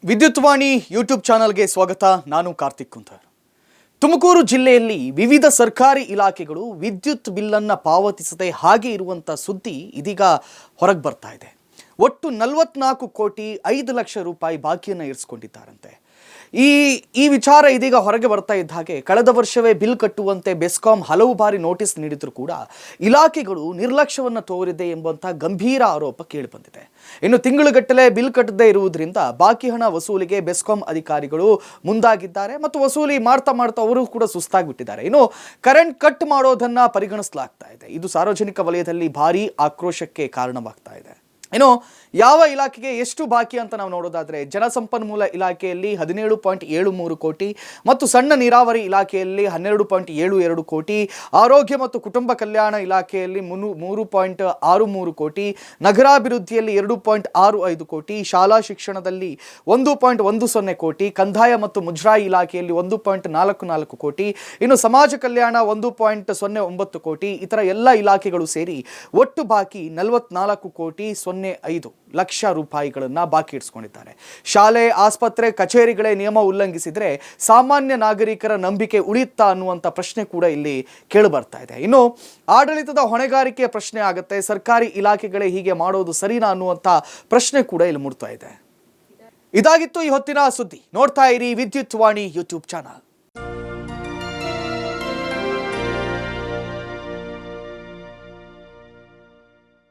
ವಿದ್ಯುತ್ ವಾಣಿ ಯೂಟ್ಯೂಬ್ ಚಾನಲ್ಗೆ ಸ್ವಾಗತ. ನಾನು ಕಾರ್ತಿಕ್ ಕುಂತರ್. ತುಮಕೂರು ಜಿಲ್ಲೆಯಲ್ಲಿ ವಿವಿಧ ಸರ್ಕಾರಿ ಇಲಾಖೆಗಳು ವಿದ್ಯುತ್ ಬಿಲ್ಲನ್ನು ಪಾವತಿಸದೆ ಹಾಗೆ ಇರುವಂಥ ಸುದ್ದಿ ಇದೀಗ ಹೊರಗೆ ಬರ್ತಾ ಇದೆ. ಒಟ್ಟು 44 ಕೋಟಿ 5 ಲಕ್ಷ ರೂಪಾಯಿ ಬಾಕಿಯನ್ನು ಇರಿಸಿಕೊಂಡಿದ್ದಾರಂತೆ. ಈ ವಿಚಾರ ಇದೀಗ ಹೊರಗೆ ಬರ್ತಾ ಇದ್ದ ಹಾಗೆ ಕಳೆದ ವರ್ಷವೇ ಬಿಲ್ ಕಟ್ಟುವಂತೆ ಬೆಸ್ಕಾಂ ಹಲವು ಬಾರಿ ನೋಟಿಸ್ ನೀಡಿದ್ರು ಕೂಡ ಇಲಾಖೆಗಳು ನಿರ್ಲಕ್ಷ್ಯವನ್ನು ತೋರಿದೆ ಎಂಬಂಥ ಗಂಭೀರ ಆರೋಪ ಕೇಳಿಬಂದಿದೆ. ಇನ್ನು ತಿಂಗಳುಗಟ್ಟಲೆ ಬಿಲ್ ಕಟ್ಟದೇ ಇರುವುದರಿಂದ ಬಾಕಿ ಹಣ ವಸೂಲಿಗೆ ಬೆಸ್ಕಾಂ ಅಧಿಕಾರಿಗಳು ಮುಂದಾಗಿದ್ದಾರೆ ಮತ್ತು ವಸೂಲಿ ಮಾಡ್ತಾ ಅವರು ಕೂಡ ಸುಸ್ತಾಗಿಬಿಟ್ಟಿದ್ದಾರೆ. ಇನ್ನು ಕರೆಂಟ್ ಕಟ್ ಮಾಡೋದನ್ನ ಪರಿಗಣಿಸಲಾಗ್ತಾ ಇದೆ. ಇದು ಸಾರ್ವಜನಿಕ ವಲಯದಲ್ಲಿ ಭಾರೀ ಆಕ್ರೋಶಕ್ಕೆ ಕಾರಣವಾಗ್ತಾ ಇದೆ. ಇನ್ನು ಯಾವ ಇಲಾಖೆಗೆ ಎಷ್ಟು ಬಾಕಿ ಅಂತ ನಾವು ನೋಡೋದಾದ್ರೆ ಜಲಸಂಪನ್ಮೂಲ ಇಲಾಖೆಯಲ್ಲಿ 17.73 ಕೋಟಿ ಮತ್ತು ಸಣ್ಣ ನೀರಾವರಿ ಇಲಾಖೆಯಲ್ಲಿ 12.72 ಕೋಟಿ, ಆರೋಗ್ಯ ಮತ್ತು ಕುಟುಂಬ ಕಲ್ಯಾಣ ಇಲಾಖೆಯಲ್ಲಿ 3.63 ಕೋಟಿ, ನಗರಾಭಿವೃದ್ಧಿಯಲ್ಲಿ 2.65 ಕೋಟಿ, ಶಾಲಾ ಶಿಕ್ಷಣದಲ್ಲಿ 1.10 ಕೋಟಿ, ಕಂದಾಯ ಮತ್ತು ಮುಜರಾಯಿ ಇಲಾಖೆಯಲ್ಲಿ 1.44 ಕೋಟಿ, ಇನ್ನು ಸಮಾಜ ಕಲ್ಯಾಣ 1.09 ಕೋಟಿ, ಇತರ ಎಲ್ಲ ಇಲಾಖೆಗಳು ಸೇರಿ ಒಟ್ಟು ಬಾಕಿ 44 ಕೋಟಿ 05 ಲಕ್ಷ ರೂಪಾಯಿಗಳನ್ನು ಬಾಕಿ ಇರಿಸಿಕೊಂಡಿದ್ದಾರೆ. ಶಾಲೆ, ಆಸ್ಪತ್ರೆ, ಕಚೇರಿಗಳೇ ನಿಯಮ ಉಲ್ಲಂಘಿಸಿದರೆ ಸಾಮಾನ್ಯ ನಾಗರಿಕರ ನಂಬಿಕೆ ಉಳಿಯುತ್ತಾ ಅನ್ನುವಂಥ ಪ್ರಶ್ನೆ ಕೂಡ ಇಲ್ಲಿ ಕೇಳಿಬರ್ತಾ ಇದೆ. ಇನ್ನು ಆಡಳಿತದ ಹೊಣೆಗಾರಿಕೆಯ ಪ್ರಶ್ನೆ ಆಗುತ್ತೆ. ಸರ್ಕಾರಿ ಇಲಾಖೆಗಳೇ ಹೀಗೆ ಮಾಡೋದು ಸರಿನಾ ಅನ್ನುವಂಥ ಪ್ರಶ್ನೆ ಕೂಡ ಇಲ್ಲಿ ಮೂಡ್ತಾ ಇದೆ. ಇದಾಗಿತ್ತು ಈ ಹೊತ್ತಿನ ಸುದ್ದಿ. ನೋಡ್ತಾ ಇರಿ ವಿದ್ಯುತ್ ವಾಣಿ ಯೂಟ್ಯೂಬ್ ಚಾನಲ್.